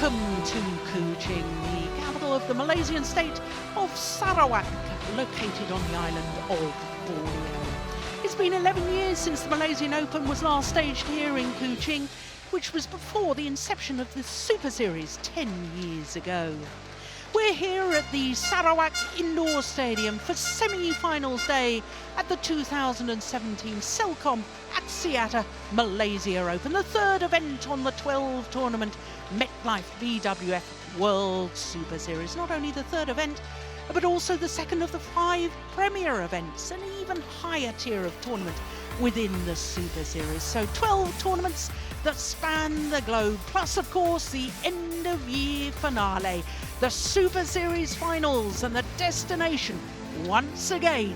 Welcome to Kuching, the capital of the Malaysian state of Sarawak, located on the island of Borneo. It's been 11 years since the Malaysian Open was last staged here in Kuching, which was before the inception of the Super Series 10 years ago. We're here at the Sarawak Indoor Stadium for semi-finals day at the 2017 Celcom Axiata Malaysia Open, the third event on the 12 tournament MetLife BWF World Superseries. Not only the third event, but also the second of the 5 premier events, an even higher tier of tournament within the Super Series. So 12 tournaments that span the globe, plus of course the end of year finale, the Super Series finals, and the destination once again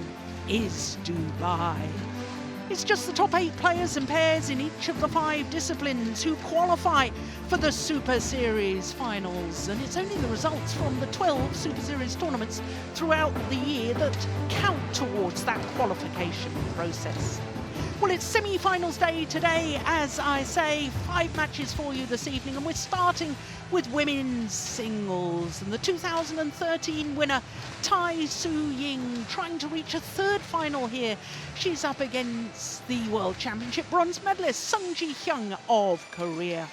is Dubai. It's just the top 8 players and pairs in each of the 5 disciplines who qualify for the Super Series finals, and it's only the results from the 12 Super Series tournaments throughout the year that count towards that qualification process. Well, it's semi-finals day today, as I say, 5 matches for you this evening, and we're starting with women's singles, and the 2013 winner Tai Tzu Ying trying to reach a third final here. She's up against the World Championship bronze medalist Hyun of Korea.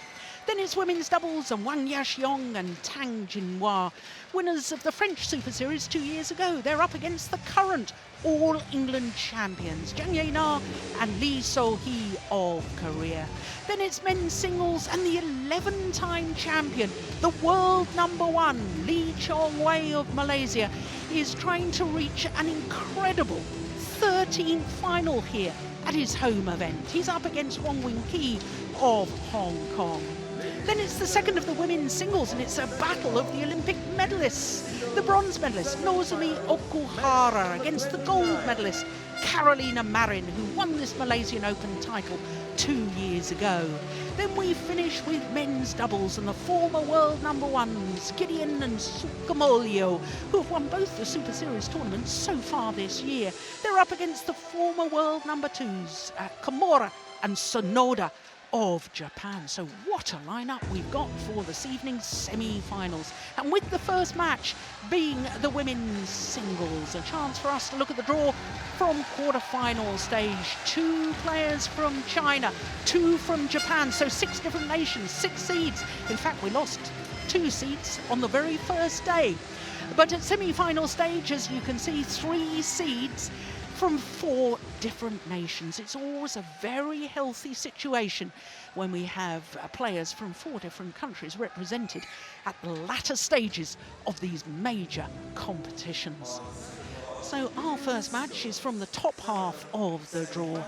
Then it's women's doubles, and Wang Yaxiong and Tang Jinhua, winners of the French Super Series 2 years ago. They're up against the current All-England champions, Jang Ye-na and Lee So-hee of Korea. Then it's men's singles, and the 11-time champion, the world #1, Lee Chong-wei of Malaysia, is trying to reach an incredible 13th final here at his home event. He's up against Wong Wing-ki of Hong Kong. Then it's the second of the women's singles, and it's a battle of the Olympic medalists. The bronze medalist, Nozomi Okuhara, against the gold medalist, Carolina Marin, who won this Malaysian Open title 2 years ago. Then we finish with men's doubles, and the former world #1s, Gideon and Sukamuljo, who have won both the Super Series tournaments so far this year. They're up against the former world #2s, Kimura and Sonoda of Japan. So what a lineup we've got for this evening's semi-finals. And with the first match being the women's singles, a chance for us to look at the draw from quarter-final stage. 2 players from China, 2 from Japan, so 6 different nations, 6 seeds. In fact, we lost 2 seeds on the very first day. But at semi-final stage, as you can see, 3 seeds from 4 different nations. It's always a very healthy situation when we have players from 4 different countries represented at the latter stages of these major competitions. So our first match is from the top half of the draw.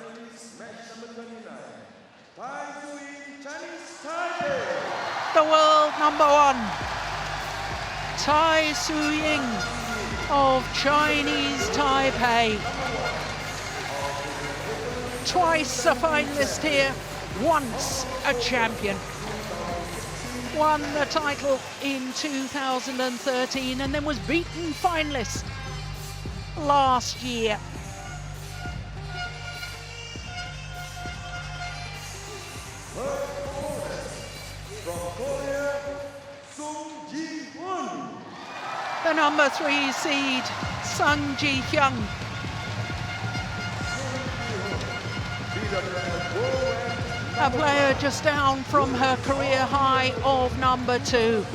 The world #1, Tai Tzu Ying of Chinese Taipei. Twice a finalist here, once a champion. Won the title in 2013 and then was beaten finalist last year. The #3 seed, Sung Ji-hyun. A player just down from her career high of #2.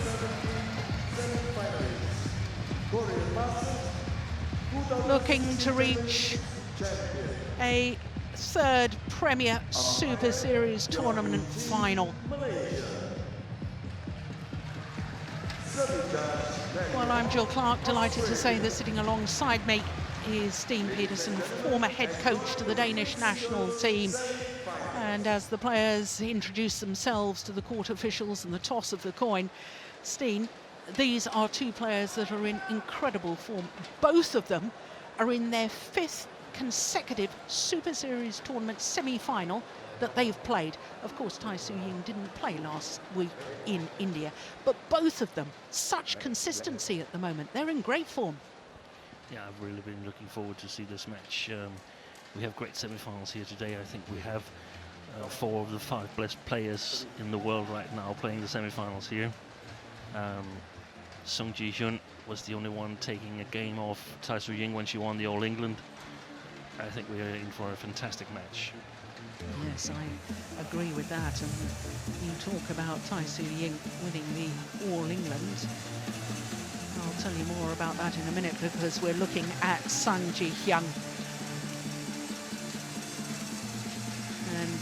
Looking to reach a third Premier Super Series tournament final. Well, I'm Jill Clark, delighted to say that sitting alongside me is Steen Petersen, former head coach to the Danish national team. And as the players introduce themselves to the court officials and the toss of the coin, Steen, these are 2 players that are in incredible form. Both of them are in their 5th consecutive Super Series tournament semi-final that they've played. Of course, Tai Tzu Ying didn't play last week in India, but both of them, such consistency at the moment. They're in great form. Yeah, I've really been looking forward to see this match. We have great semi-finals here today. I think we have 4 of the 5 best players in the world right now playing the semi-finals here. Sung Ji Hyun was the only one taking a game off Tai Tzu Ying when she won the All England. I think we are in for a fantastic match. Yes, I agree with that. And you talk about Tai Tzu Ying winning the All England. I'll tell you more about that in a minute, because we're looking at Sung Ji Hyun. And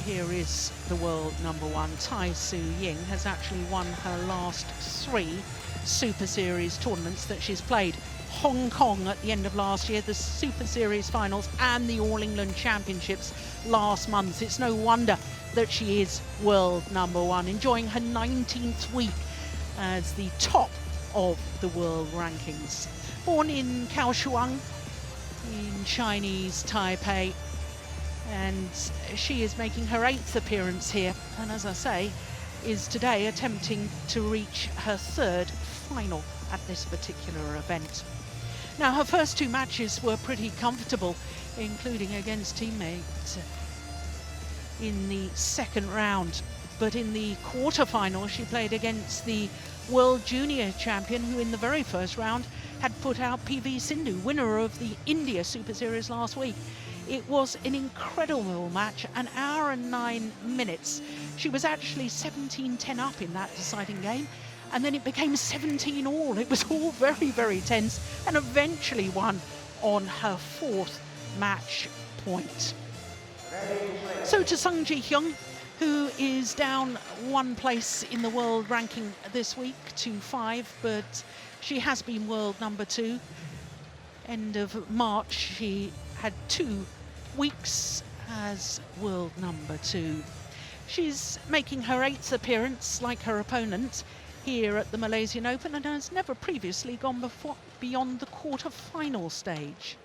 here is the world number one. Tai Tzu Ying has actually won her last 3 Super Series tournaments that she's played. Hong Kong at the end of last year, the Super Series finals, and the All England Championships last month. It's no wonder that she is world number one, enjoying her 19th week as the top of the world rankings. Born in Kaohsiung in Chinese Taipei, and she is making her 8th appearance here, and as I say, is today attempting to reach her 3rd final at this particular event. Now, her first 2 matches were pretty comfortable, including against teammates in the 2nd round. But in the quarter-final, she played against the World Junior Champion, who in the very first round had put out PV Sindhu, winner of the India Super Series last week. It was an incredible match, an hour and 9 minutes. She was actually 17-10 up in that deciding game, and then it became 17 all. It was all very, very tense, and eventually won on her 4th match point. So to Sung Ji Hyun, who is down 1 place in the world ranking this week to 5, but she has been world number 2. End of March, she had 2 weeks as world number 2. She's making her 8th appearance, like her opponent, here at the Malaysian Open, and has never previously gone beyond the quarter-final stage.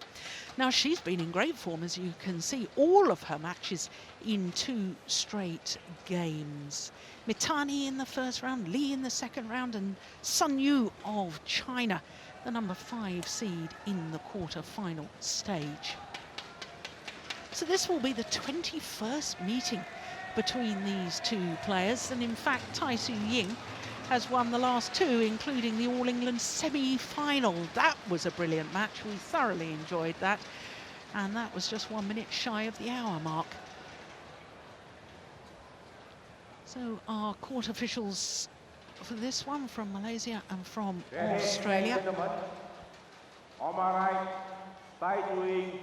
Now, she's been in great form, as you can see, all of her matches in 2 straight games. Mitani in the first round, Lee in the 2nd round, and Sun Yu of China, the number 5 seed in the quarter-final stage. So this will be the 21st meeting between these 2 players, and in fact, Tai Tzu Ying has won the last 2, including the All England semi-final. That was a brilliant match. We thoroughly enjoyed that. And that was just 1 minute shy of the hour mark. So our court officials for this one from Malaysia and from Australia. On my right, Tai Tzu Ying,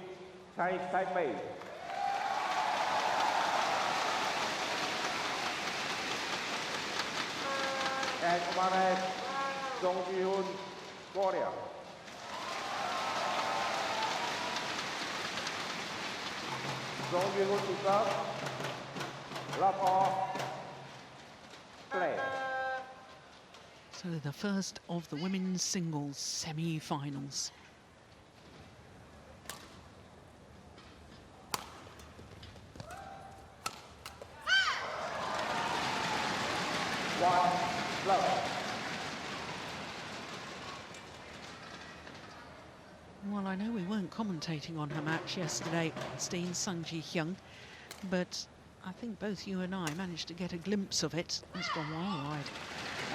Chinese Taipei. And on my left, Sung Ji Hyun, Korea. Sung Ji Hyun to serve. Love off. Play. So the first of the women's singles semi-finals. Well, I know we weren't commentating on her match yesterday, Steen, Sung Ji Hyun, but I think both you and I managed to get a glimpse of it. It's gone well wide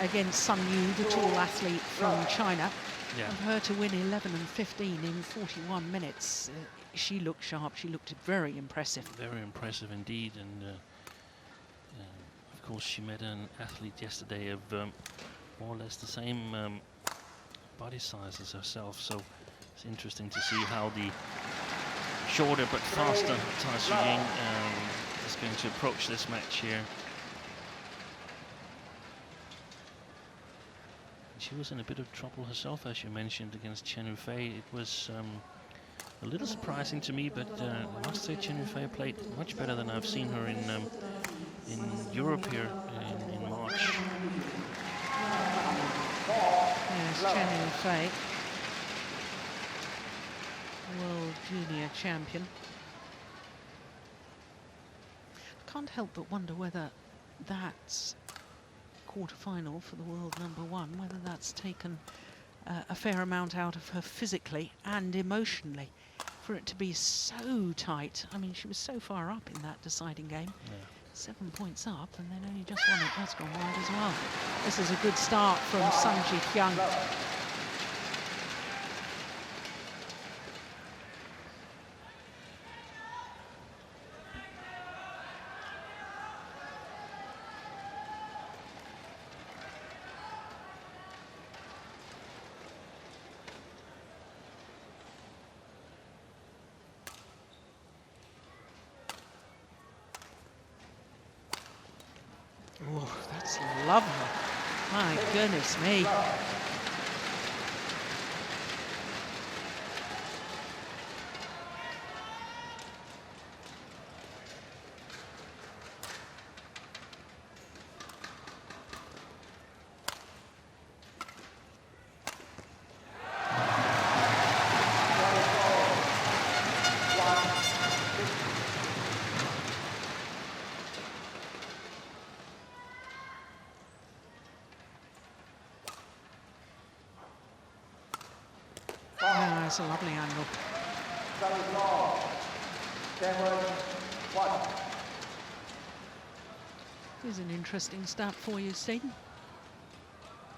against Sun Yu, the tall athlete from China. Yeah. And her to win 11 and 15 in 41 minutes. She looked sharp. She looked very impressive. Very impressive indeed. And of course, she met an athlete yesterday of more or less the same body size as herself. So it's interesting to see how the shorter but faster Tai Tzu Ying is going to approach this match here. She was in a bit of trouble herself, as you mentioned, against Chen Yufei. It was a little surprising to me, but I must say Chen Yufei played much better than I've seen her in Europe here in March. Yes, Chen Yufei, World Junior Champion. Can't help but wonder whether that's quarter-final for the world number 1, whether that's taken a fair amount out of her physically and emotionally for it to be so tight. I mean, she was so far up in that deciding game. Yeah. 7 points up, and then only just one. That's gone wide as well. This is a good start from Sung Ji-hyun. Oh, that's lovely. My goodness me. Yeah, it's a lovely angle. Here's an interesting stat for you, Stephen.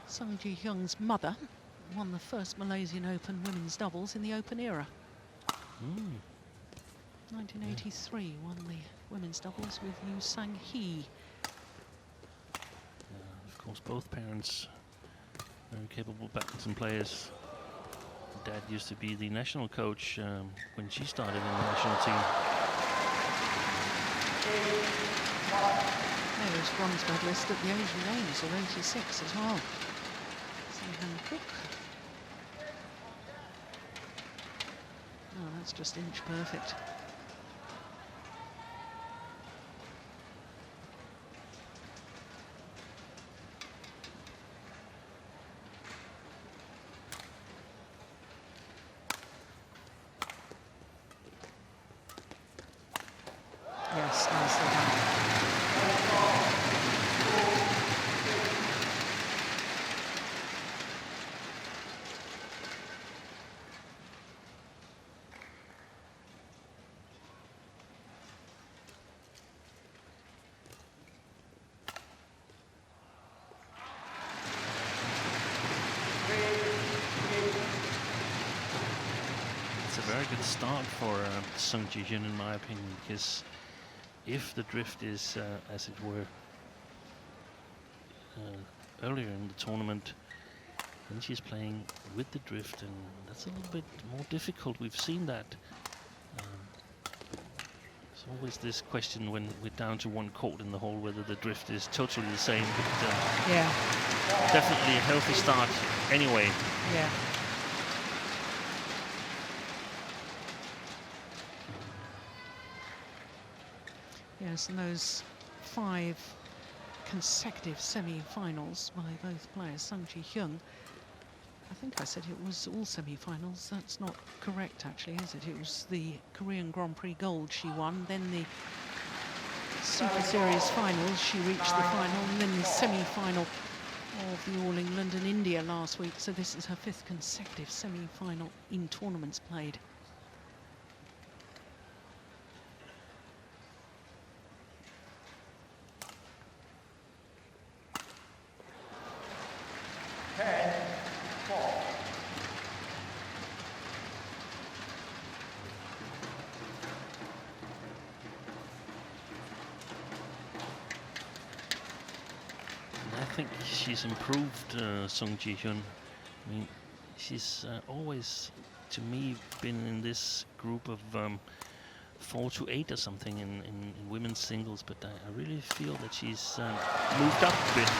Sung Ji-hyun's mother won the first Malaysian Open women's doubles in the Open era. 1983 won the women's doubles with Yu Sang-hee. Of course, both parents very capable badminton players. Dad used to be the national coach when she started in the national team. There was bronze medalist at the Asian Games of '86 as well. Sang-han Cook. Oh, that's just inch perfect. Yes, nicely done. It's a very good start for Sung Ji-hyun, in my opinion, because if the drift is, as it were, earlier in the tournament, then she's playing with the drift, and that's a little bit more difficult. We've seen that. There's always this question when we're down to one court in the hole whether the drift is totally the same, but Yeah, definitely a healthy start anyway. yeah. Yes, and those 5 consecutive semi-finals by both players. Sung Ji-hyun, I think I said it was all semi-finals. That's not correct, actually, is it? It was the Korean Grand Prix Gold she won, then the Super Series finals, she reached the final, and then the semi-final of the All England and India last week. So this is her 5th consecutive semi-final in tournaments played. I think she's improved, Sung Ji-hyun. I mean, she's always, to me, been in this group of 4 to 8 or something in women's singles, but I really feel that she's moved up a bit.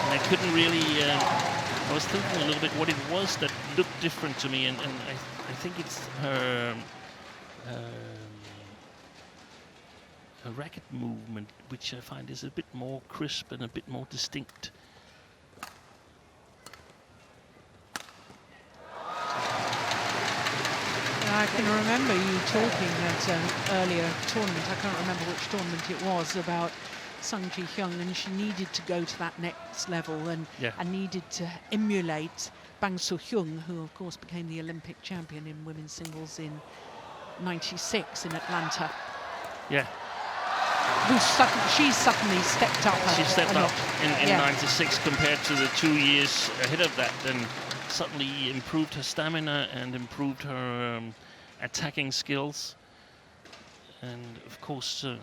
And I couldn't really, I was thinking a little bit what it was that looked different to me, and I think it's her racket movement, which I find is a bit more crisp and a bit more distinct. I can remember you talking at an earlier tournament, I can't remember which tournament it was, about Sung Ji-hyun, and she needed to go to that next level and needed to emulate Bang Soo-hyun, who of course became the Olympic champion in women's singles in '96 in Atlanta. Yeah. she's suddenly stepped up. She stepped a up lot. in '96 compared to the 2 years ahead of that, and suddenly improved her stamina and improved her attacking skills. And of course, the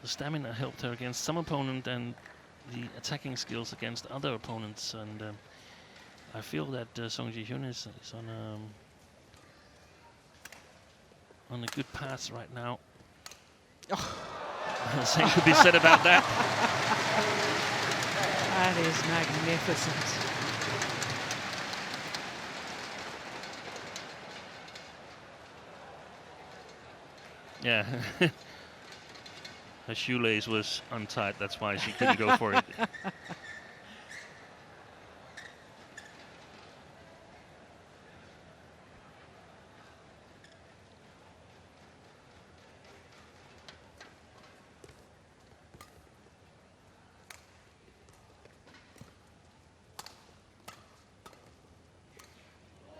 stamina helped her against some opponent, and the attacking skills against other opponents. And I feel that Sung Ji-hyun is on a good path right now. The same could be said about that. That is magnificent. Yeah. Her shoelace was untied, that's why she couldn't go for it.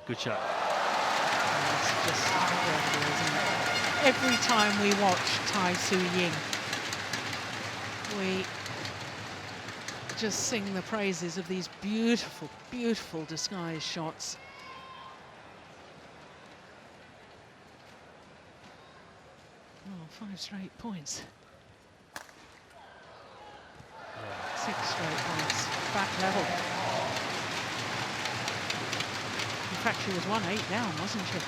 Good shot. It's just incredible, isn't it? Every time we watch Tai Tzu Ying, we just sing the praises of these beautiful, beautiful disguised shots. Oh, 5 straight points. 6 straight points. Back level. In fact, she was 1-8 down, wasn't she?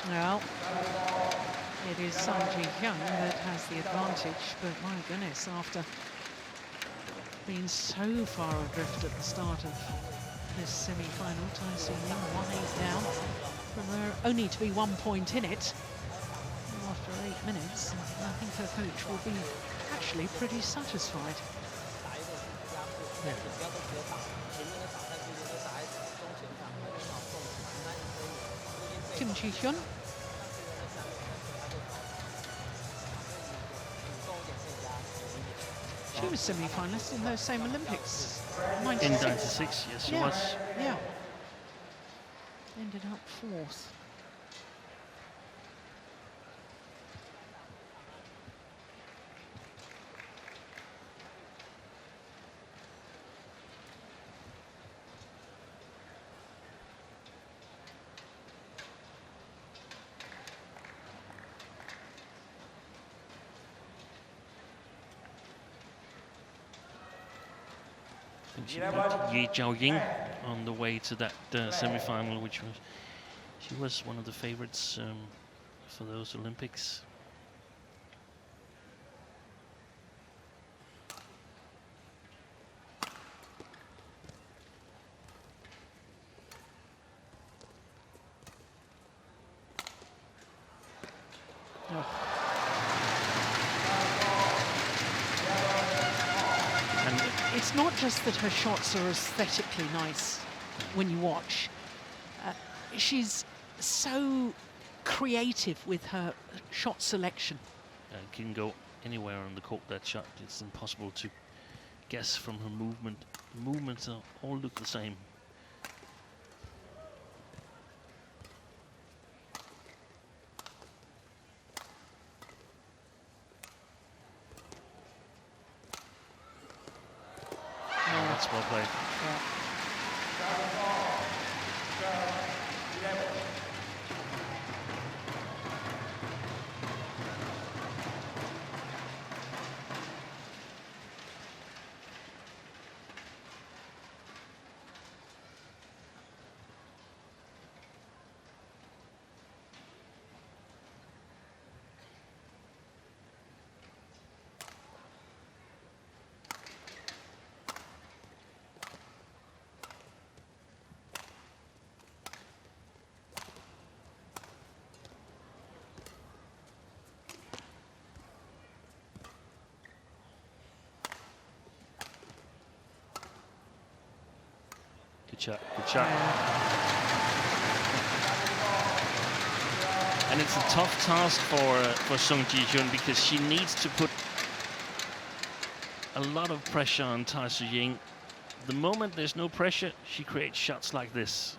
Well, it is Sung Ji-hyun that has the advantage, but my goodness, after being so far adrift at the start of this semi-final, Tai Tzu Ying 1-8 down, from her only to be 1 point in it after 8 minutes. I think her coach will be actually pretty satisfied. Yeah. Kim Ji-hyun. She was semi-finalist in those same Olympics. In 96, yes, she was. Yeah. Ended up 4th. She beat Ye Ying on the way to that semi-final, which was, she was one of the favorites for those Olympics. It's not just that her shots are aesthetically nice when you watch. She's so creative with her shot selection. Can go anywhere on the court, that shot. It's impossible to guess from her movement. The movements all look the same. That's well played. Yeah. Good shot. And it's a tough task for Sung Ji-hyun, because she needs to put a lot of pressure on Tai Tzu Ying. The moment there's no pressure, she creates shots like this.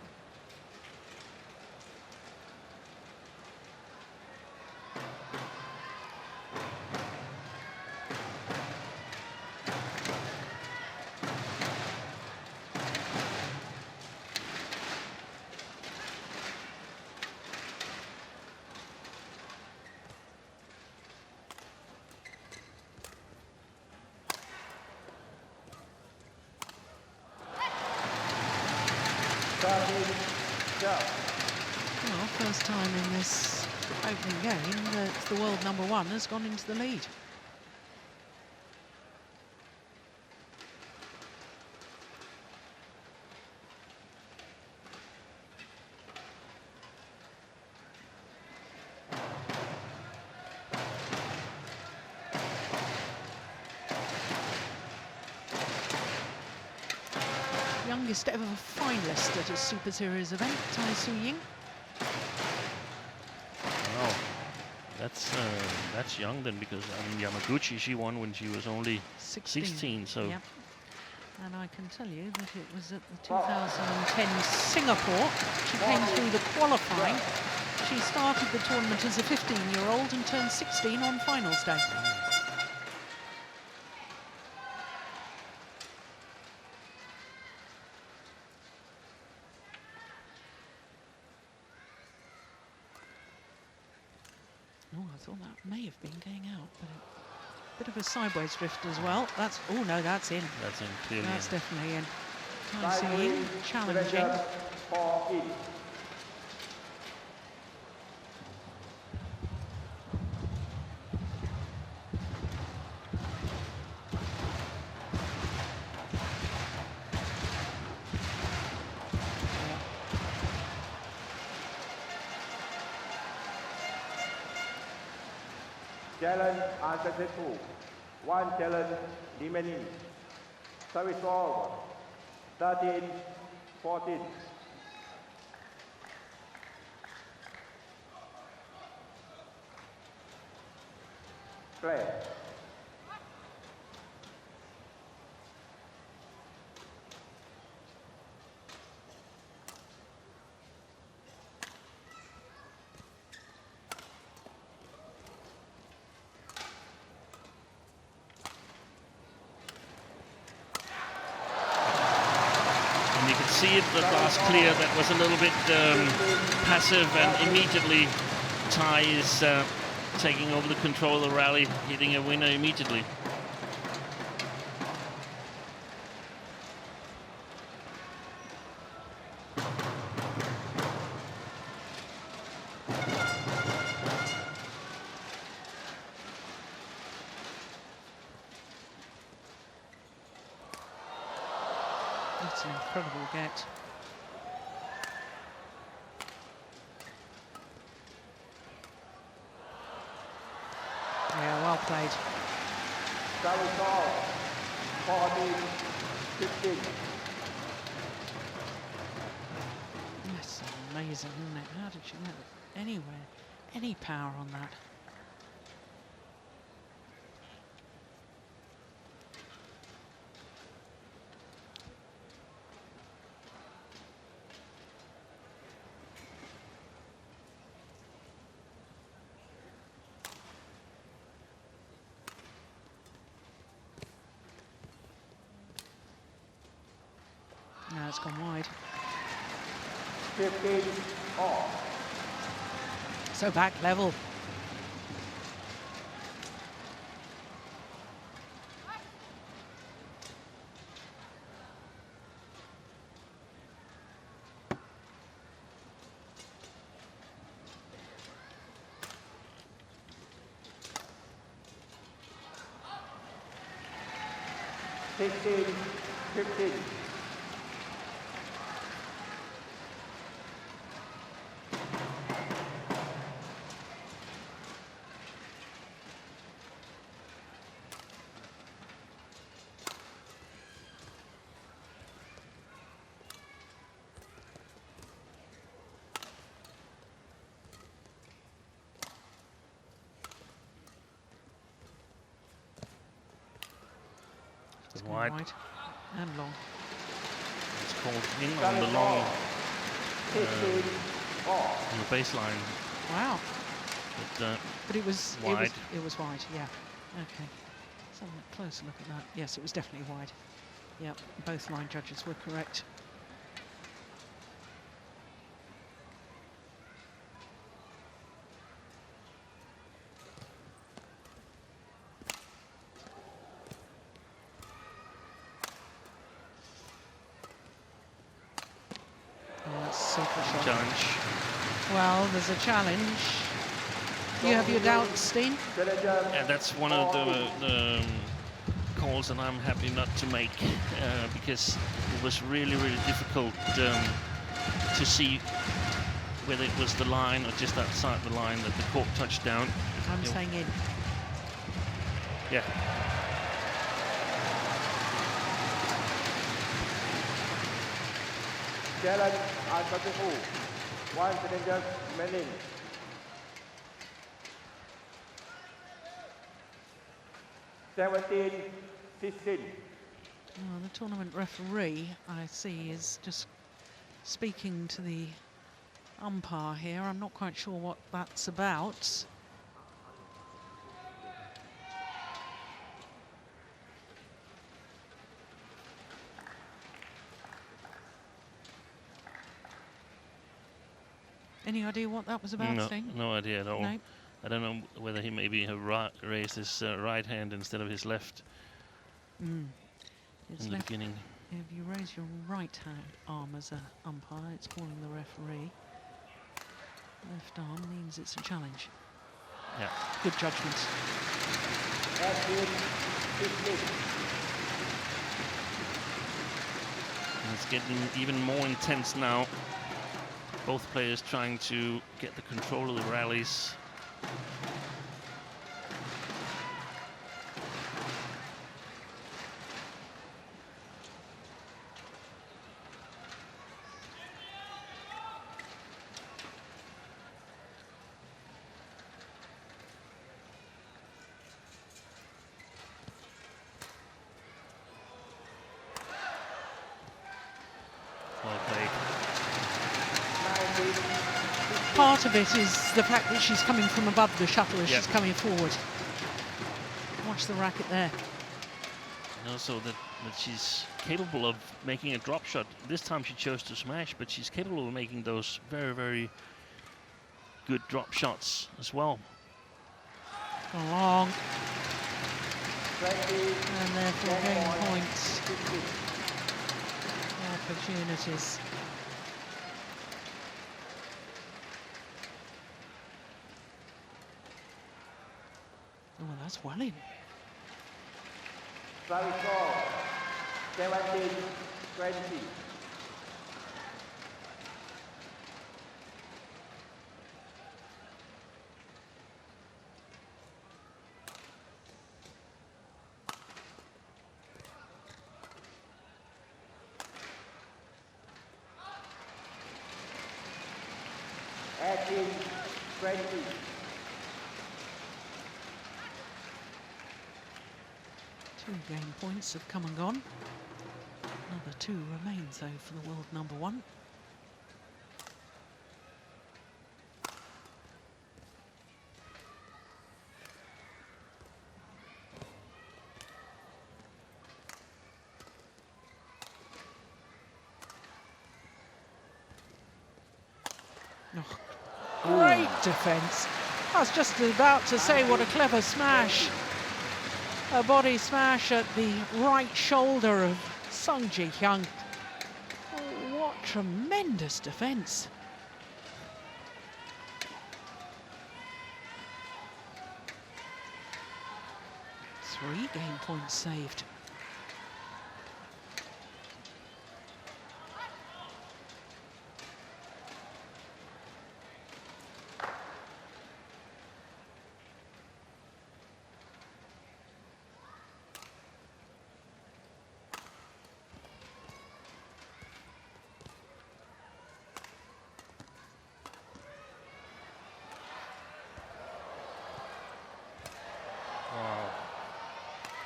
Well, first time in this opening game that the world #1 has gone into the lead. Youngest ever finalist at a Super Series event, Tai Tzu Ying. Wow, that's young then, because I mean Yamaguchi, she won when she was only 16, so. Yep. And I can tell you that it was at the 2010 Singapore. She came through the qualifying. She started the tournament as a 15-year-old and turned 16 on finals day. Oh, I thought that may have been going out, but a bit of a sideways drift as well. That's, oh no, that's in. That's in, clearly. That's definitely in. Tai Tzu Ying challenging. Challenge unsuccessful. One challenge remaining. Service over. 13-14. Play. You could see it, the last clear that was a little bit passive, and immediately Tai is taking over the control of the rally, hitting a winner immediately. That's an incredible get. Yeah, well played. Service off. 14-15. That's amazing, isn't it? How did she get anywhere, any power on that? No, it's gone wide. 15 off. So back level. Sixteen, 15. wide. And long. It's called in on the long, on the baseline. Wow. But it was wide. It was wide. Yeah. Okay. Let's have a closer look at that. Yes, it was definitely wide. Yeah, both line judges were correct. Super shot. Challenge. Well, there's a challenge. You have your doubts, Steen? Yeah, that's one of the calls that I'm happy not to make because it was really, really difficult to see whether it was the line or just outside the line that the cork touched down. I'm saying in. Yeah. Challenge unsuccessful. One challenger remaining. (17-16). The tournament referee, I see, is just speaking to the umpire here. I'm not quite sure what that's about. Any idea what that was about, Sting? No idea at all. No. I don't know whether he maybe raised his right hand instead of his left in the beginning. If you raise your right hand arm as an umpire, it's calling the referee. Left arm means it's a challenge. Yeah. Good judgment. And it's getting even more intense now. Both players trying to get the control of the rallies. Well played. Part of it is the fact that she's coming from above the shuttle as she's coming forward. Watch the racket there. And also that she's capable of making a drop shot. This time she chose to smash, but she's capable of making those very, very good drop shots as well. Long. And therefore game points. Opportunities. Oh, that's well in. Service score 17-20. Two game points have come and gone. Another two remains though for the world number one. Oh, great defence. I was just about to say what a clever smash. A body smash at the right shoulder of Sung-ji Hyun. Oh, what tremendous defence. Three game points saved.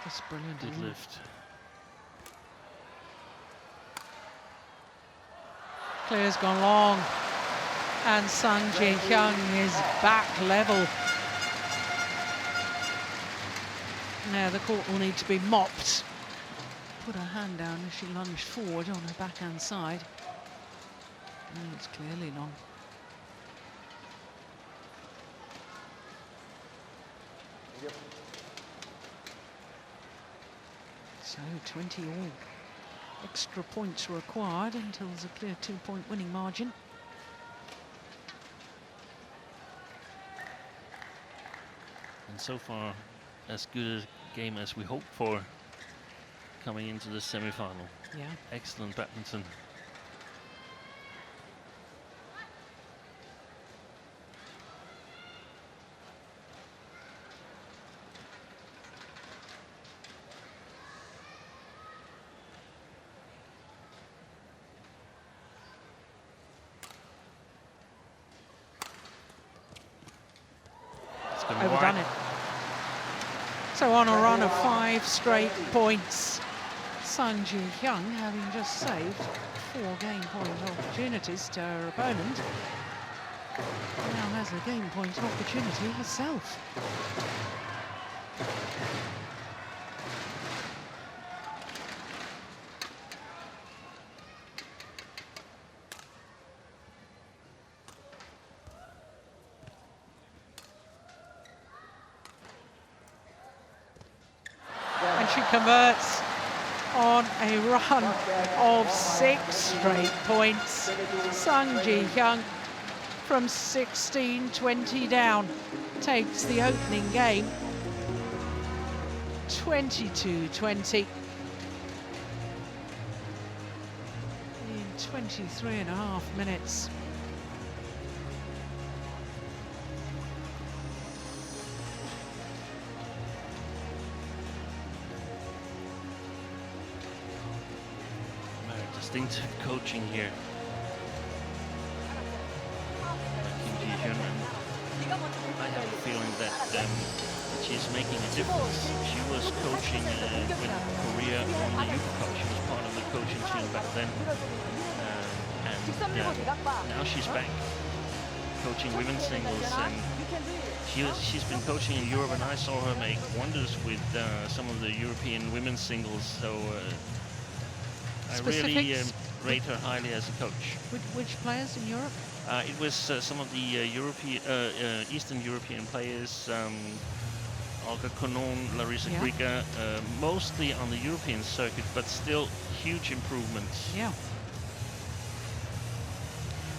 That's brilliant. Good lift. Clear's gone long, and Sung Ji-hyun is back level. Now the court will need to be mopped. Put her hand down as she lunged forward on her backhand side. And it's clearly long. So 20 all. Extra points required until there's a clear 2-point winning margin. And so far, as good a game as we hoped for coming into the semi-final. Yeah. Excellent badminton. Overdone it. So on a run of 5 straight points, Sung Ji-hyun, having just saved 4 game point opportunities to her opponent, now has a game point opportunity herself. And she converts on a run of 6 straight points. Sung Ji-hyun, from 16-20 down, takes the opening game 22-20 in 23.5 minutes. Distinctive coaching here. Kim Ji-hyun, I have a feeling that she's making a difference. She was coaching with Korea on the youth cup. She was part of the coaching team back then, and now she's back coaching women's singles. And she's been coaching in Europe, and I saw her make wonders with some of the European women's singles. So. I really rate her highly as a coach. Which players in Europe? It was some of the Eastern European players, Olga Konon, Larissa Griga, mostly on the European circuit, but still huge improvements. Yeah.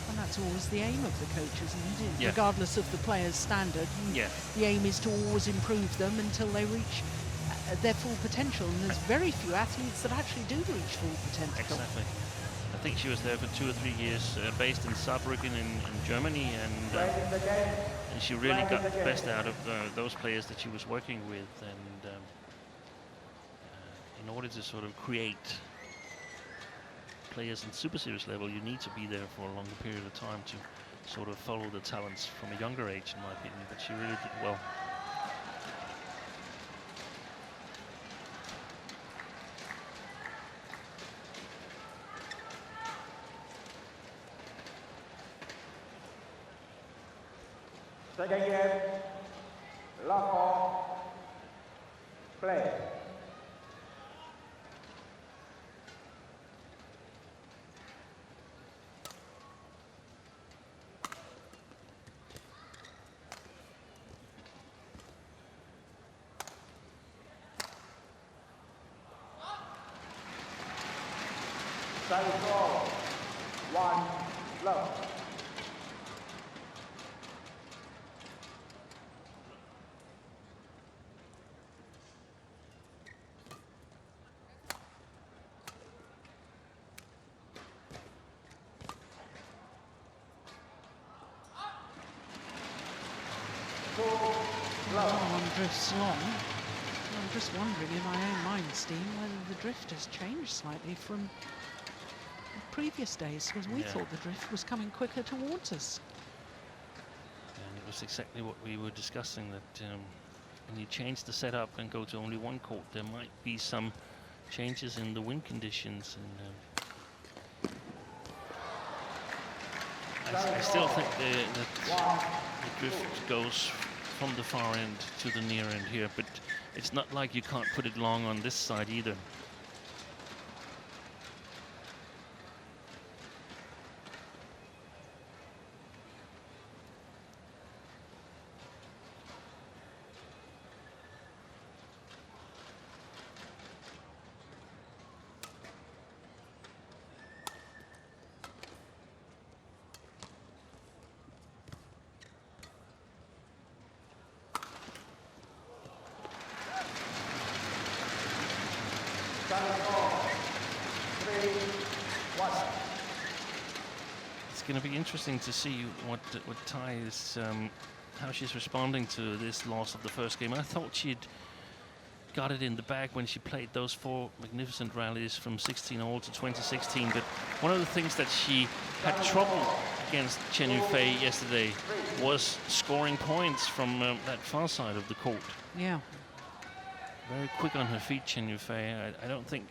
And that's always the aim of the coach, isn't it? Yeah. Regardless of the player's standard. Yeah. The aim is to always improve them until they reach their full potential, and there's very few athletes that actually do reach full potential. Exactly. I think she was there for 2 or 3 years, based in Saarbrücken in Germany, and she really got the best out of those players that she was working with. And in order to sort of create players in Super Series level, you need to be there for a longer period of time to sort of follow the talents from a younger age, in my opinion. But she really did well. Second game, lock off, play. Side ball, 1 love. Drifts long. I'm just wondering in my own mind, Steen, whether the drift has changed slightly from previous days, because we thought the drift was coming quicker towards us. And it was exactly what we were discussing, that when you change the setup and go to only one court, there might be some changes in the wind conditions. And I still think the drift goes from the far end to the near end here, but it's not like you can't put it long on this side either. It's going to be interesting to see what Tai is, how she's responding to this loss of the first game. I thought she'd got it in the bag when she played those 4 magnificent rallies from 16 all to 2016. But one of the things that she had trouble against Chen Yufei yesterday was scoring points from that far side of the court. Yeah. Very quick on her feet, Chen Yufei. I don't think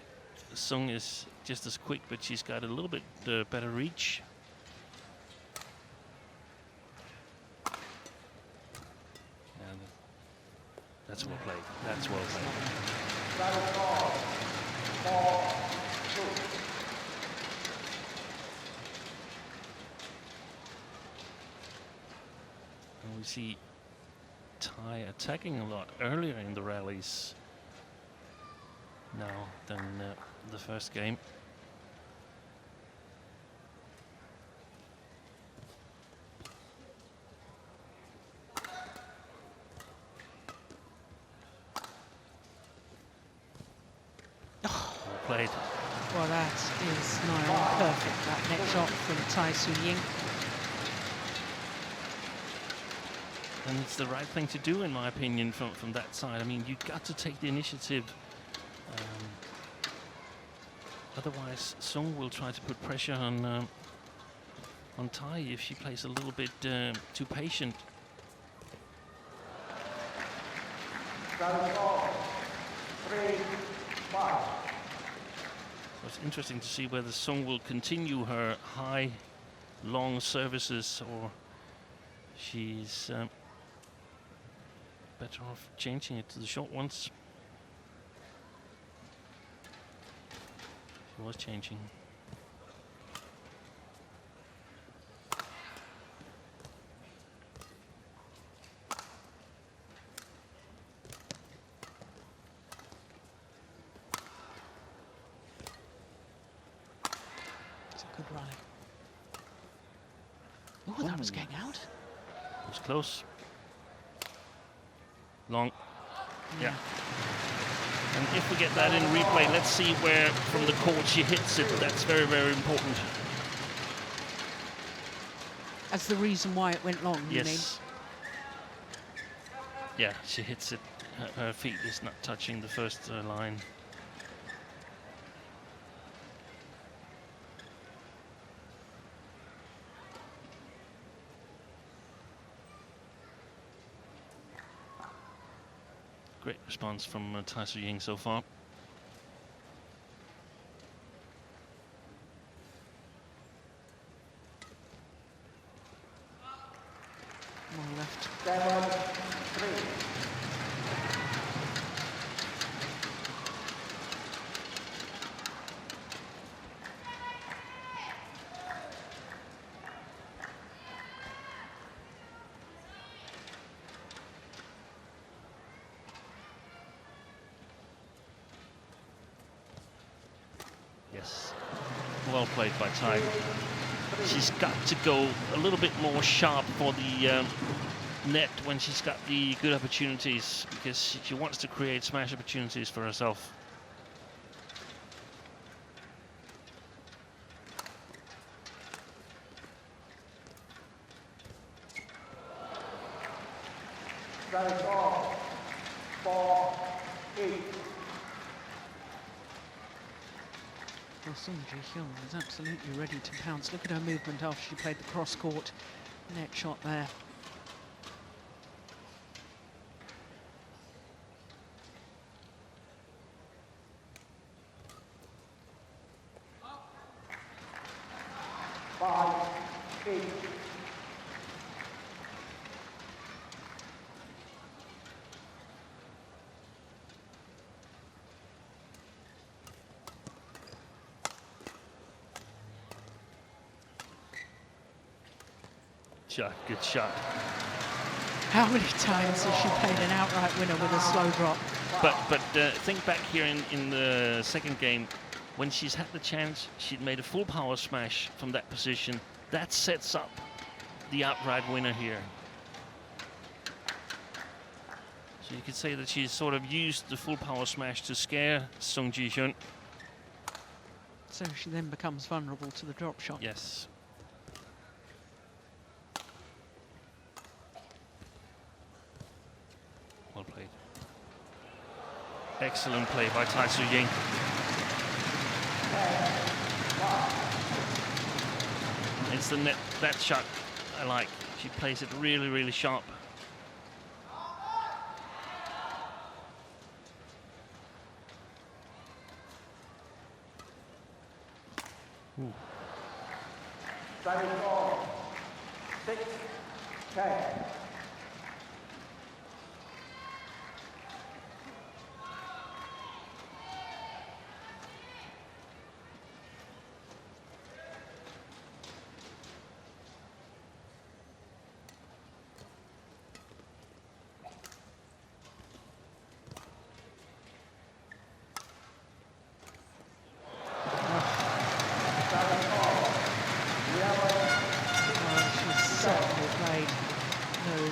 Sung is just as quick, but she's got a little bit better reach. And that's well played. That's well played. And we see Tai attacking a lot earlier in the rallies now than the first game. Well played. Well, that is now perfect, that net shot from Tai Tzu Ying. And it's the right thing to do, in my opinion, from that side. I mean, you've got to take the initiative. Otherwise, Sung will try to put pressure on Tai if she plays a little bit too patient. So it's interesting to see whether Sung will continue her high, long services, or she's better off changing it to the short ones. She was changing. It's a good rally. Oh, that was getting out. It was close. Long. Yeah. And if we get that in replay, let's see where from the court she hits it. That's very, very important. That's the reason why it went long, you mean? Yes. Yeah, she hits it. Her feet is not touching the first line. Great response from Tai Tzu Ying so far. More left. 7-3. Yes, well played by Tai. She's got to go a little bit more sharp for the net when she's got the good opportunities, because she wants to create smash opportunities for herself. That is all. 4-8. Well, Sung Ji-hyun is absolutely ready to pounce. Look at her movement after she played the cross-court net shot there. Five, 8. shot, good shot. How many times has she played an outright winner with a slow drop? But think back here in the second game, when she's had the chance, she'd made a full power smash from that position. That sets up the outright winner here. So you could say that she's sort of used the full power smash to scare Sung Ji-hyun. So she then becomes vulnerable to the drop shot. Yes. Well played. Excellent play by Tai Tzu Ying. It's the net, that shot I like. She plays it really, really sharp. Ooh. 6-10.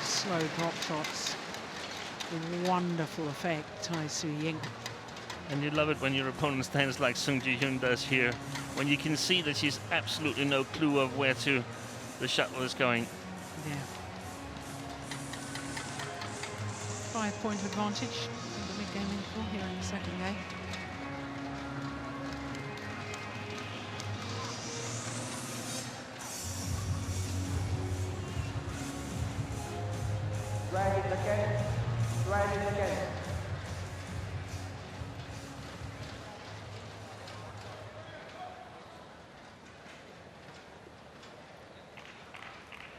Slow drop shots with wonderful effect, Tai Tzu Ying. And you love it when your opponent stands like Sung Ji-hyun does here, when you can see that she's absolutely no clue of where the shuttle is going. Yeah. 5-point advantage in the mid-game interval here in the second game. Try it again. Try it again.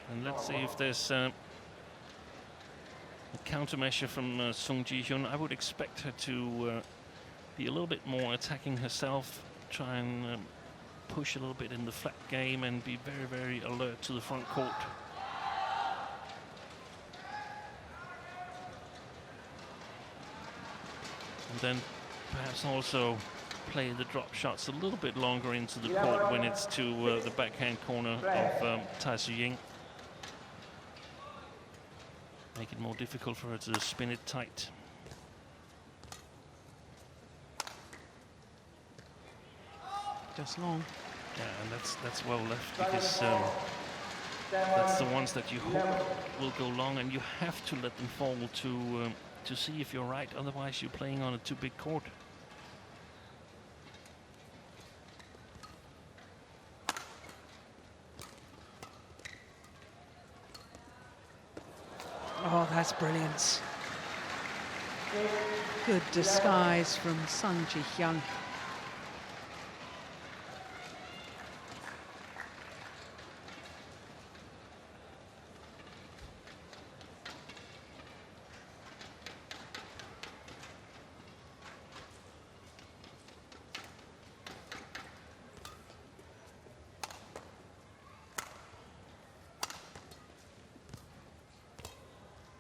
And let's see if there's a countermeasure from Sung Ji-hyun. I would expect her to be a little bit more attacking herself, try and push a little bit in the flat game and be very, very alert to the front court. And then perhaps also play the drop shots a little bit longer into the court when it's to the backhand corner of Tai Tzu Ying. Make it more difficult for her to spin it tight. Just long. Yeah, and that's well left, because that's the ones that you hope will go long, and you have to let them fall to see if you're right. Otherwise, you're playing on a too big court. Oh, that's brilliant. Good disguise from Sung Ji-hyun.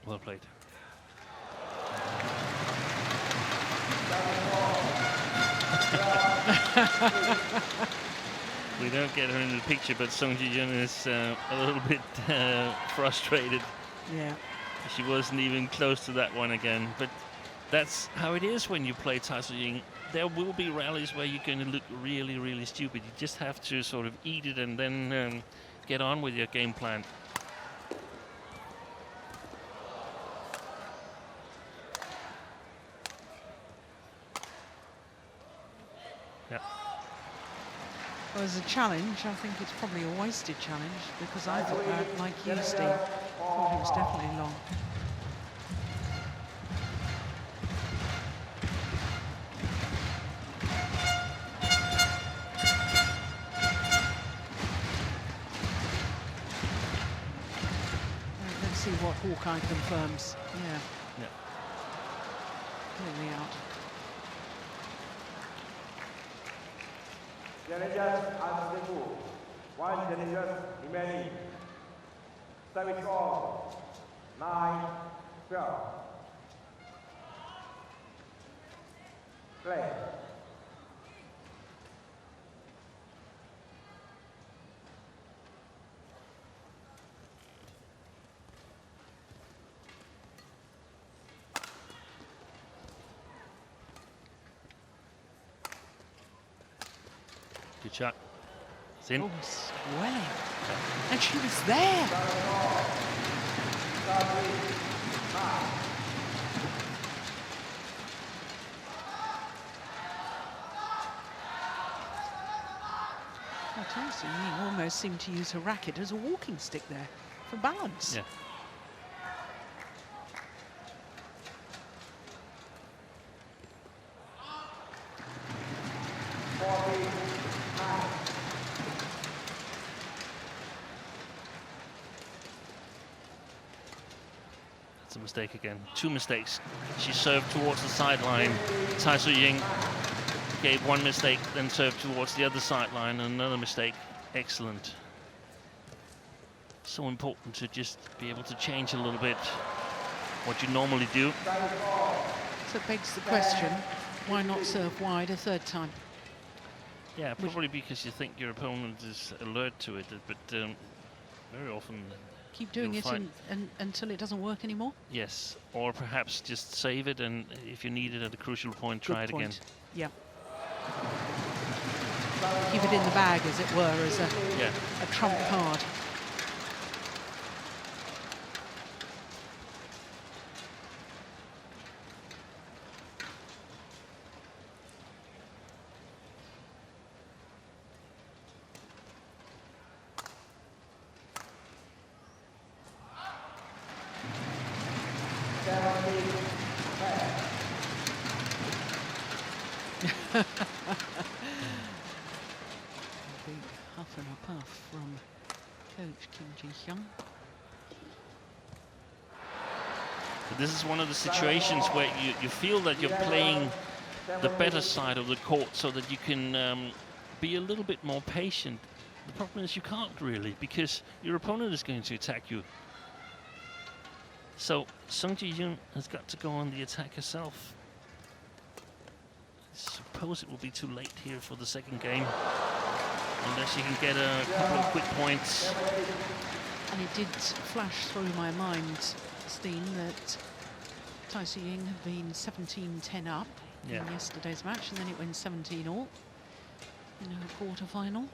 Well played. We don't get her in the picture, but Sung Ji-hyun is a little bit frustrated. Yeah. She wasn't even close to that one again. But that's how it is when you play Tai Tzu Ying. There will be rallies where you're going to look really, really stupid. You just have to sort of eat it and then get on with your game plan. Yeah. Well, as a challenge, I think it's probably a wasted challenge, because I thought that, like you, Steve, thought it was definitely long. Let's see what Hawkeye confirms. Yeah. Yeah. Clearly out. Challengers unsuccessful. One challenger remaining. Service score 9-12. Play. Good shot. It's in. Oh, swelling. And she was there. Tai Tzu Ying almost seemed to use her racket as a walking stick there for balance. Yeah. That's a mistake again. Two mistakes. She served towards the sideline. Tai Tzu Ying gave one mistake, then served towards the other sideline, and another mistake. Excellent. So important to just be able to change a little bit what you normally do. So it begs the question, why not serve wide a third time? Yeah, probably because you think your opponent is alert to it, but very often Keep doing you'll it find- until it doesn't work anymore? yes, or perhaps just save it, and if you need it at a crucial point, try it again. Yeah. Keep it in the bag, as it were, as Yeah. a trump card. Big huff and a puff from coach Kim Ji-hyun. But this is one of the situations where you feel that you're playing the better side of the court so that you can be a little bit more patient. The problem is you can't really, because your opponent is going to attack you. So Sung Ji-hyun has got to go on the attack herself. I suppose it will be too late here for the second game, unless she can get a couple of quick points. And it did flash through my mind, Steen, that Tai Tzu Ying had been 17-10 up in yesterday's match, and then it went 17 all in her quarter-final.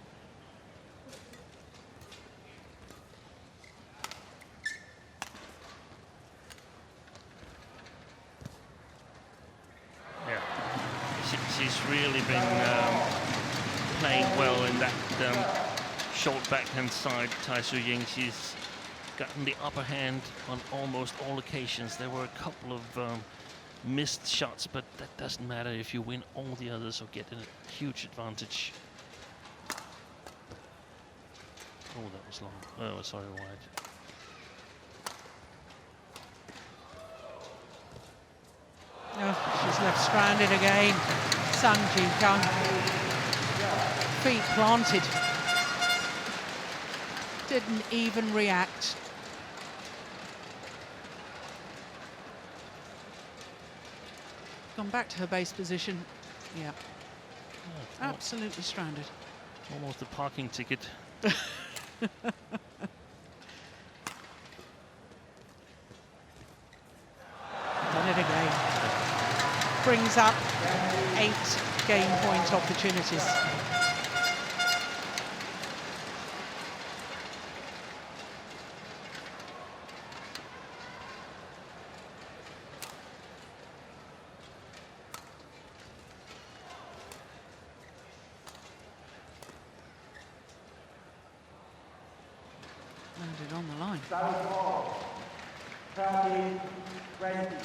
She's really been playing well in that short backhand side, Tai Tzu Ying. She's gotten the upper hand on almost all occasions. There were a couple of missed shots, but that doesn't matter if you win all the others or get a huge advantage. Oh, that was long. Oh, sorry, wide. Oh, she's left stranded again. Sung Ji-hyun. Feet planted. Didn't even react. Gone back to her base position. Yeah. Oh, Absolutely stranded. almost a parking ticket. Done it again. Brings up 8 game point opportunities. Landed on the line. 30-20.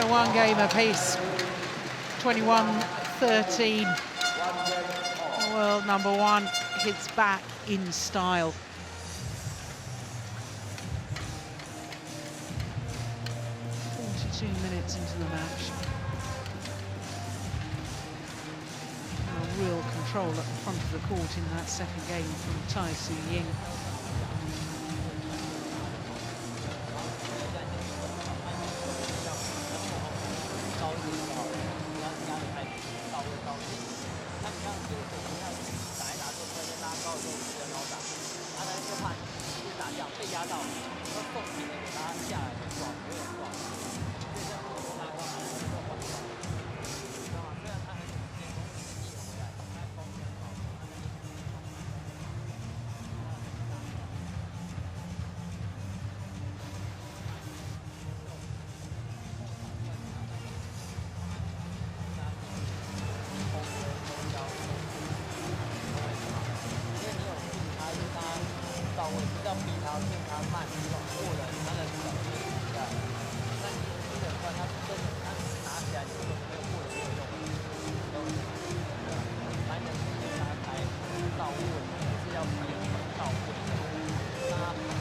one game apiece. 21-13. World number one hits back in style. Minutes into the match. Real control at the front of the court in that second game from Tai Tzu Ying.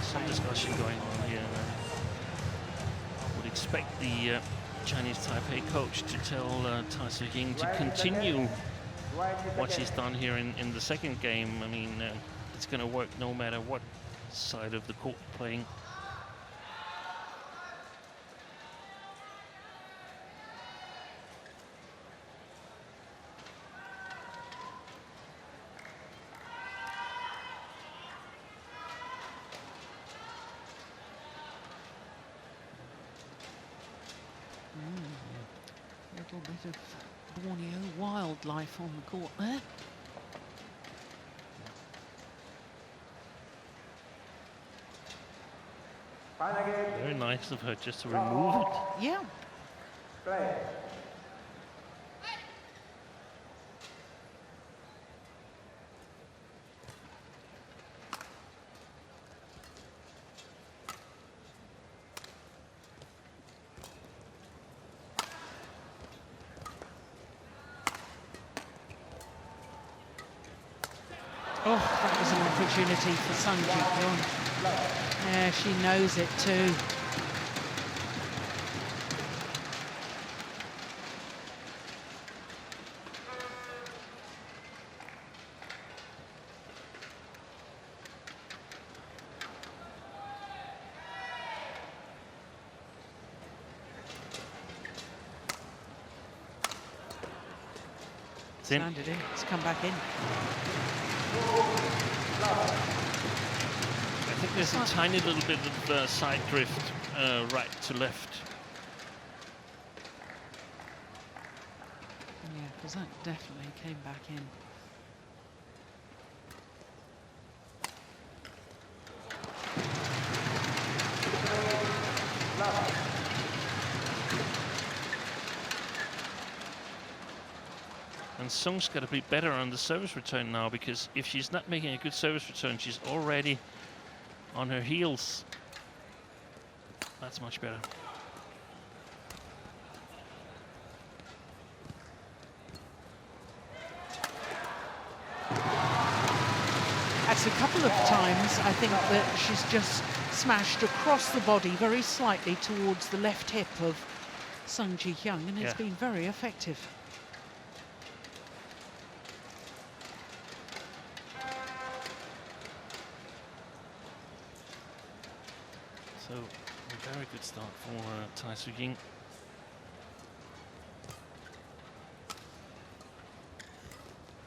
Some discussion going on here. I would expect the Chinese Taipei coach to tell Tai Tzu Ying to continue what she's done here in the second game. I mean, it's going to work no matter what side of the court playing. A little bit of Borneo wildlife on the court there. Very nice of her just to remove it. Yeah. Oh, that was an opportunity for Sung Ji-hyun. Yeah, she knows it too. Landed in. It's come back in. I think there's a tiny little bit of side drift right to left. Yeah, because that definitely came back in. And Sung's got to be better on the service return now, because if she's not making a good service return, she's already on her heels. That's much better. That's a couple of times, I think, that she's just smashed across the body very slightly towards the left hip of Sung Ji-hyun, and it's been very effective. So, a very good start for Tai Tzu Ying.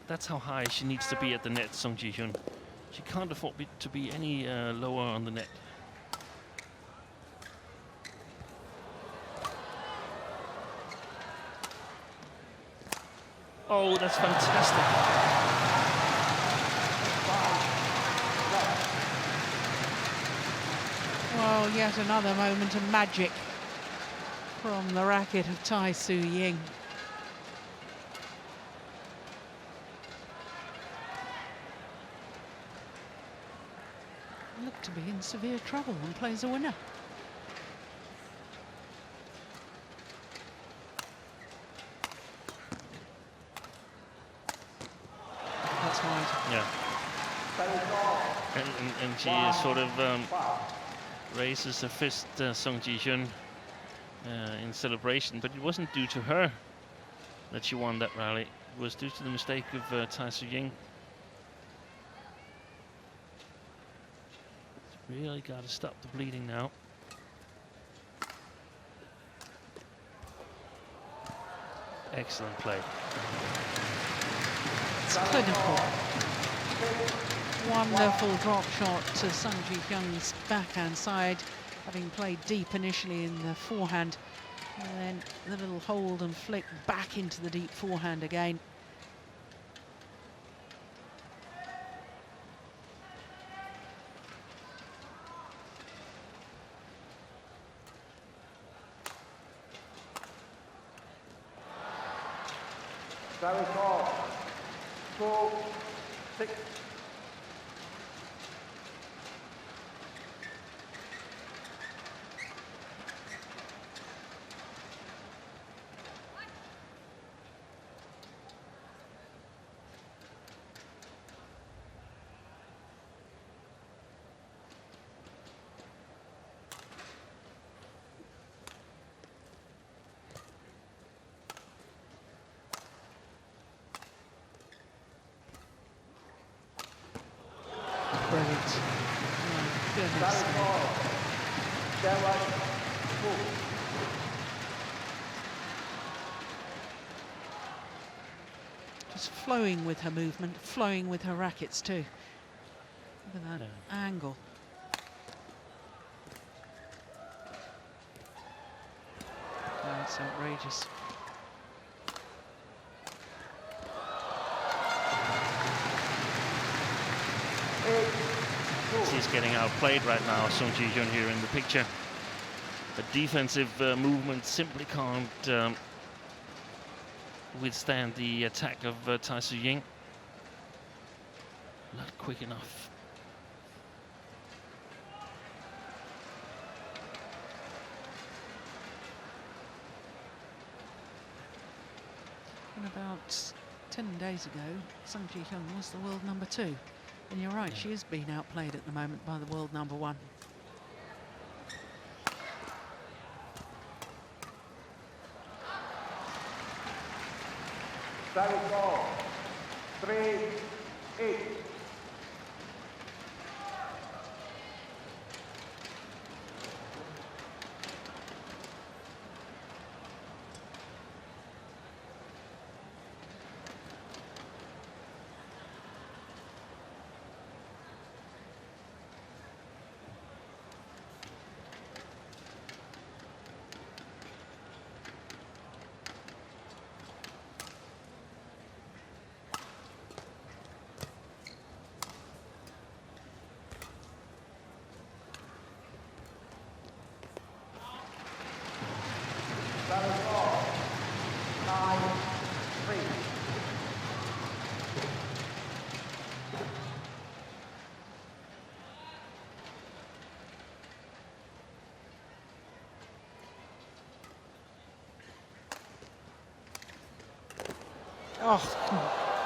That's how high she needs to be at the net, Sung Ji-hyun. She can't afford to be any lower on the net. Oh, that's fantastic. Well, yet another moment of magic from the racket of Tai Tzu Ying. Looked to be in severe trouble and plays a winner. that's wide. Yeah. And she sort of raises her fist, Sung Ji-hyun, in celebration, but it wasn't due to her that she won that rally. It was due to the mistake of Tai Tzu Ying. Really got to stop the bleeding now. Excellent play. It's clinical. Wonderful drop shot to Sung Ji-hyun's backhand side, having played deep initially in the forehand, and then the little hold and flick back into the deep forehand again. Service ball. 2-6. Brilliant. My goodness. Service ball. 7-2. Just flowing with her movement, flowing with her rackets too. Look at that angle. Oh, it's outrageous. She's getting outplayed right now, Sung Ji-hyun here in the picture. The defensive movement simply can't withstand the attack of Tai Tzu Ying. Not quick enough. And about 10 days ago, Sung Ji-hyun was the world #2. And you're right, she is being outplayed at the moment by the world #1. Service ball. 3-8. Service ball. 9-3. Oh,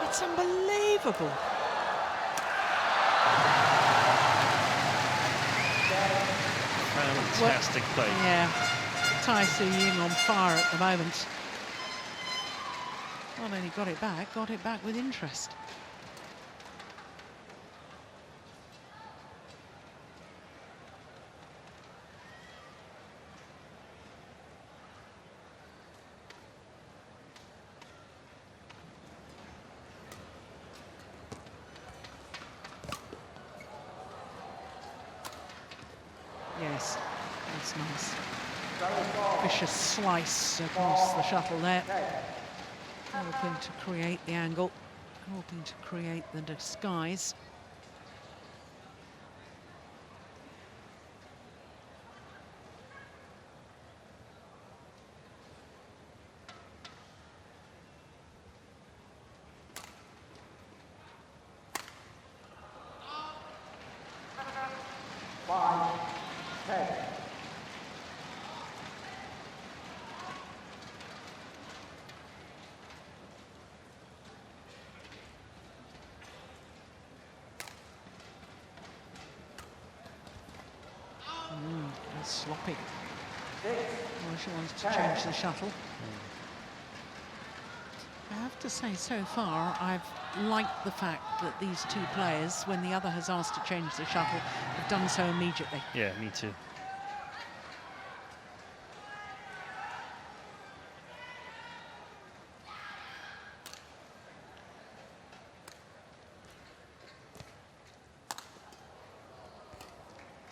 it's unbelievable. Fantastic play. Yeah, Tai Tzu Ying on fire at the moment. Not only got it back with interest. Yes, that's nice. Vicious slice across the shuttle there. Hoping to create the angle, hoping to create the disguise. sloppy. Well, she wants to change the shuttle. I have to say, so far, I've liked the fact that these two players, when the other has asked to change the shuttle, have done so immediately. Yeah, me too.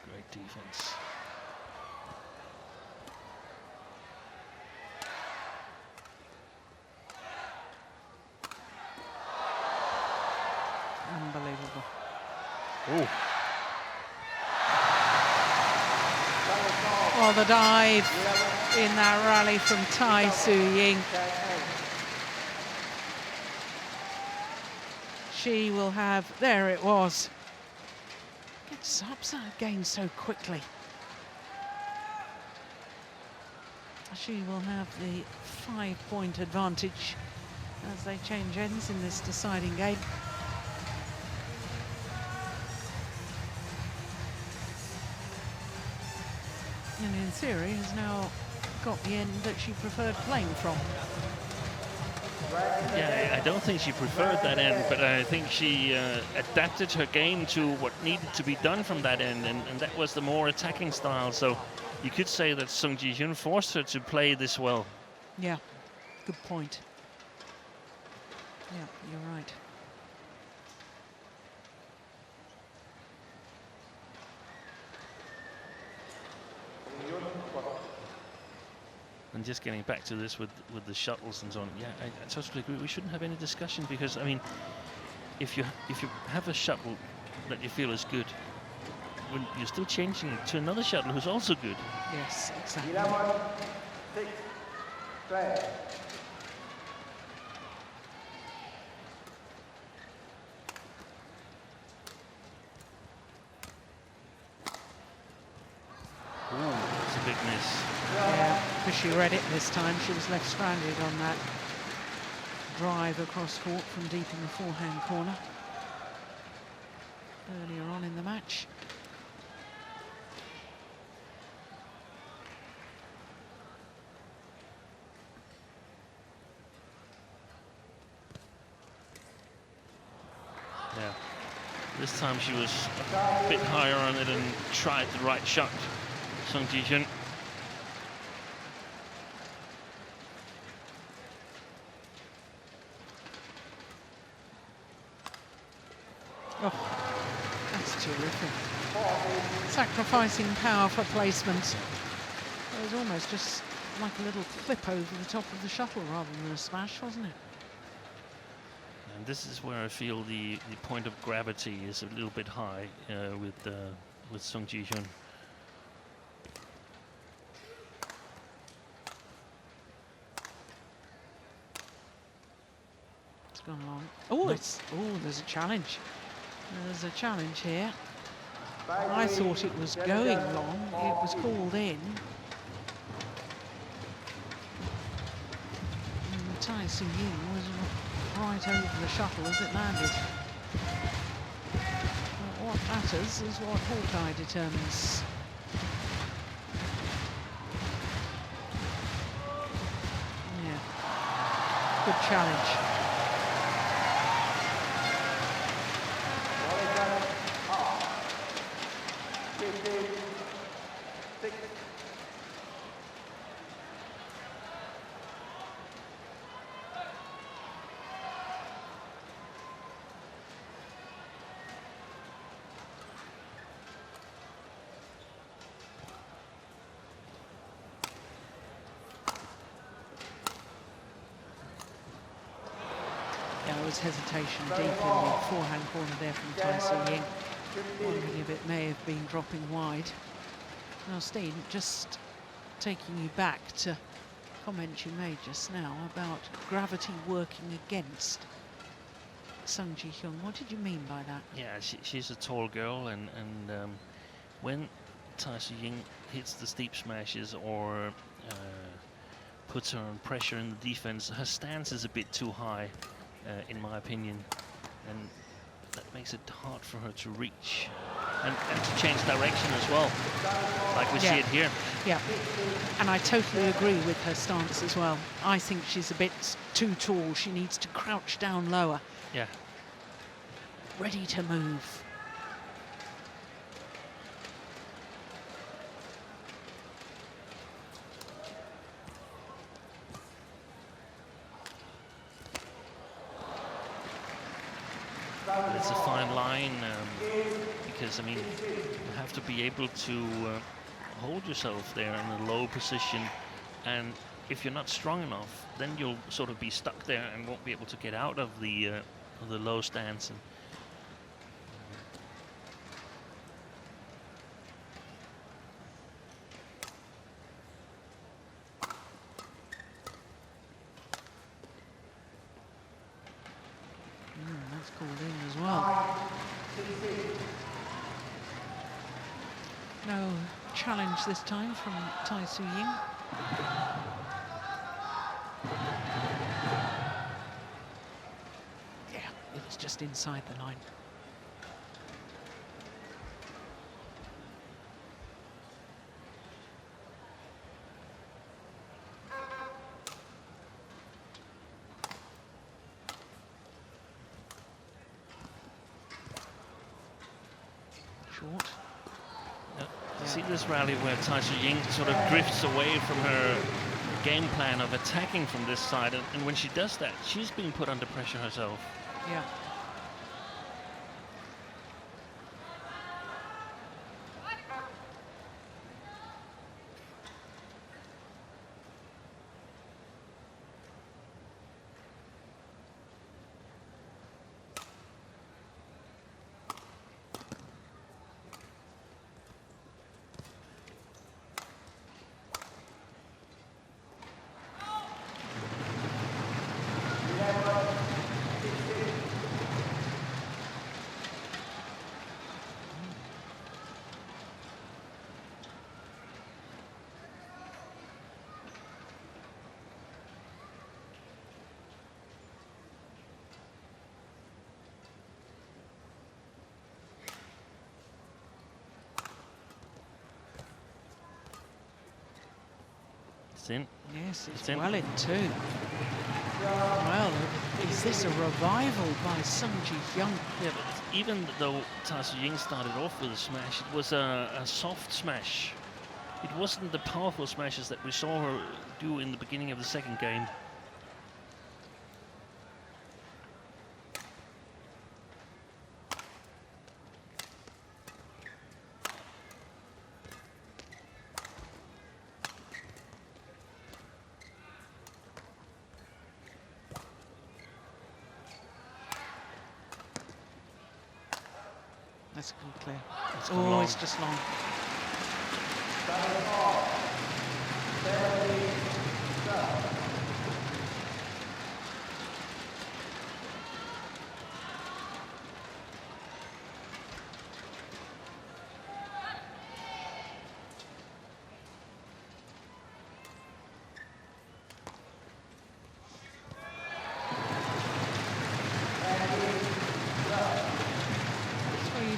Great defense. Unbelievable. Oh, Oh, the dive in that rally from Tai Tzu Ying. She will have, there it was. Gets up again so quickly. She will have the 5-point advantage as they change ends in this deciding game. And in theory has now got the end that she preferred playing from. yeah, I don't think she preferred that end, but I think she adapted her game to what needed to be done from that end, and that was the more attacking style. So you could say that Sung Ji-hyun forced her to play this well. Yeah, good point. Yeah, you're right. And just getting back to this with the shuttles and so on, yeah, I totally agree. We shouldn't have any discussion because, I mean, if you have a shuttle that you feel is good, when you're still changing it to another shuttle who's also good. Yes, exactly. 6, play. Ooh, it's a big miss. Yeah, because she read it this time. She was left stranded on that drive across court from deep in the forehand corner earlier on in the match. Yeah. This time she was a bit higher on it and tried the right shot. Sung Ji-hyun. Oh, that's terrific. Sacrificing power for placement. It was almost just like a little flip over the top of the shuttle rather than a smash, wasn't it? And this is where I feel the point of gravity is a little bit high with Sung Ji-hyun. It's gone long. Oh, there's a challenge. There's a challenge here. I thought it was going long. It was called in. And Tai Tzu Ying was right over the shuttle as it landed. But what matters is what Hawkeye determines. Yeah. Good challenge. There was hesitation deep in the forehand corner there from Tai Tzu Ying, wondering if it may have been dropping wide. Now, Steen, just taking you back to comments you made just now about gravity working against Sung Ji-hyun. What did you mean by that? Yeah, she's a tall girl, and when Tai Tzu Ying hits the steep smashes or puts her on pressure in the defense, her stance is a bit too high, in my opinion, and that makes it hard for her to reach. and to change direction as well, like we see it here. Yeah, and I totally agree with her stance as well. I think she's a bit too tall. She needs to crouch down lower. Yeah. Ready to move. But it's a fine line, because, I mean, you have to be able to hold yourself there in a low position, and if you're not strong enough, then you'll sort of be stuck there and won't be able to get out of the low stance. And that's called in as well. No challenge this time from Tai Tzu Ying. Yeah, it was just inside the line. Short. you see this rally where Tai Tzu Ying sort of drifts away from her game plan of attacking from this side, and when she does that, she's being put under pressure herself. Yeah. It's in. Yes, it's in. well in too. Well, is this a revival by Hyun? Yeah, but even though Tai Tzu Ying started off with a smash, it was a soft smash. It wasn't the powerful smashes that we saw her do in the beginning of the second game. That's gone clear. It's gone Oh, long. it's just long.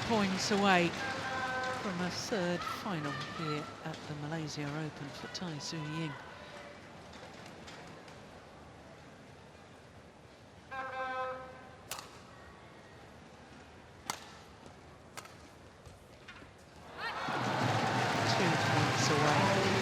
Points away from a third final here at the Malaysia Open for Tai Tzu Ying. Points away.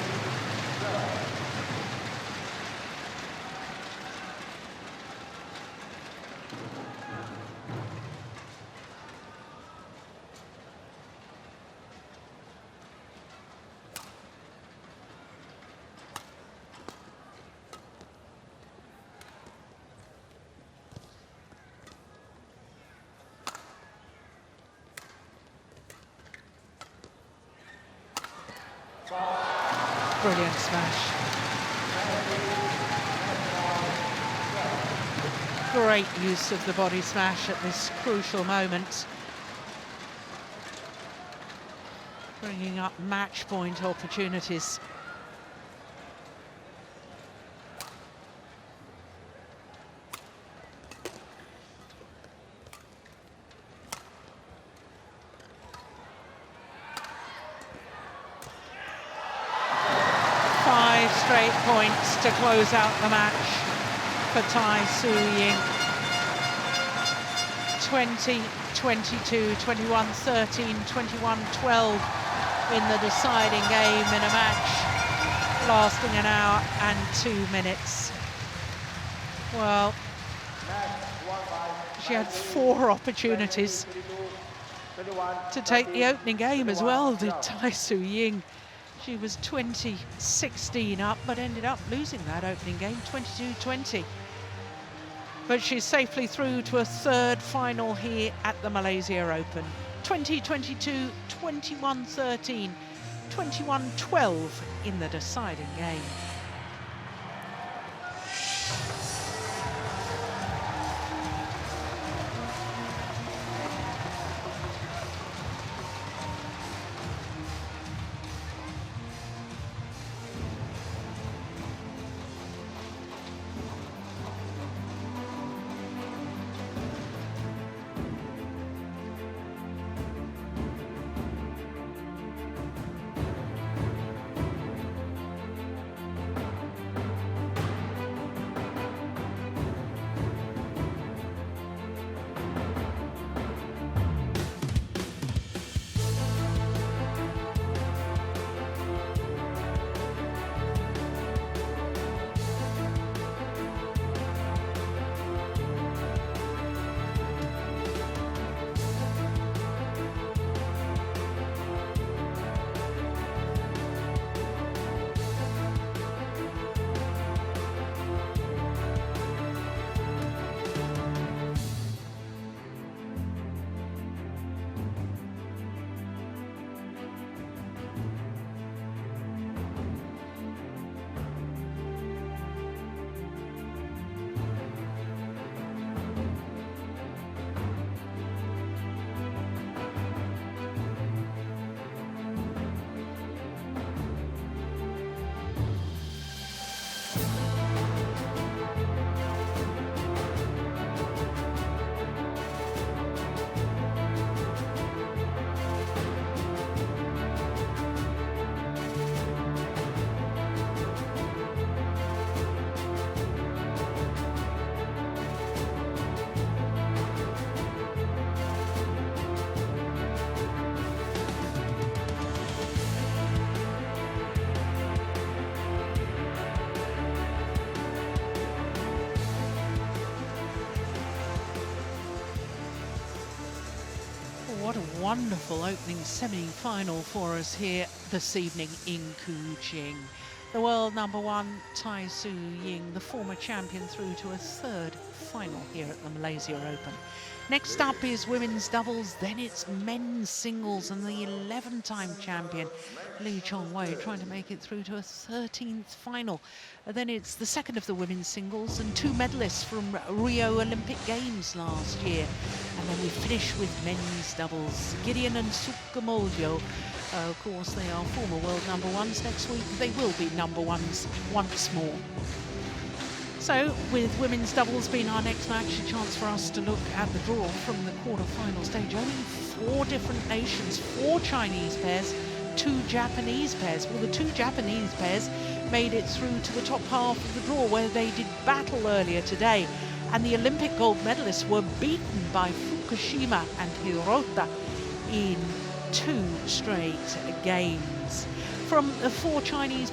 Brilliant smash. Great use of the body smash at this crucial moment. Bringing up match point opportunities. straight points to close out the match for Tai Tzu Ying. 20-22, 21-13, 21-12 in the deciding game in a match lasting an hour and 2 minutes. Well, she had 4 opportunities to take the opening game as well, did Tai Tzu Ying. She was 20-16 up, but ended up losing that opening game, 22-20. But she's safely through to a third final here at the Malaysia Open. 20-22, 21-13, 21-12 in the deciding game. What a wonderful opening semi-final for us here this evening in Kuching. The world number 1, Tai Tzu Ying, the former champion, through to a third final here at the Malaysia Open. Next up is women's doubles, then it's men's singles, and the 11-time champion Lee Chong-wei trying to make it through to a 13th final. And then it's the second of the women's singles and 2 medalists from Rio Olympic Games last year. And then we finish with men's doubles. Gideon and Sukamuljo, of course, they are former world number 1s. Next week they will be number 1s once more. So, with women's doubles being our next match, a chance for us to look at the draw from the quarter-final stage. Only 4 different nations, 4 Chinese pairs, 2 Japanese pairs. Well, the 2 Japanese pairs made it through to the top half of the draw, where they did battle earlier today. And the Olympic gold medalists were beaten by Fukushima and Hirota in 2 straight games. From the 4 Chinese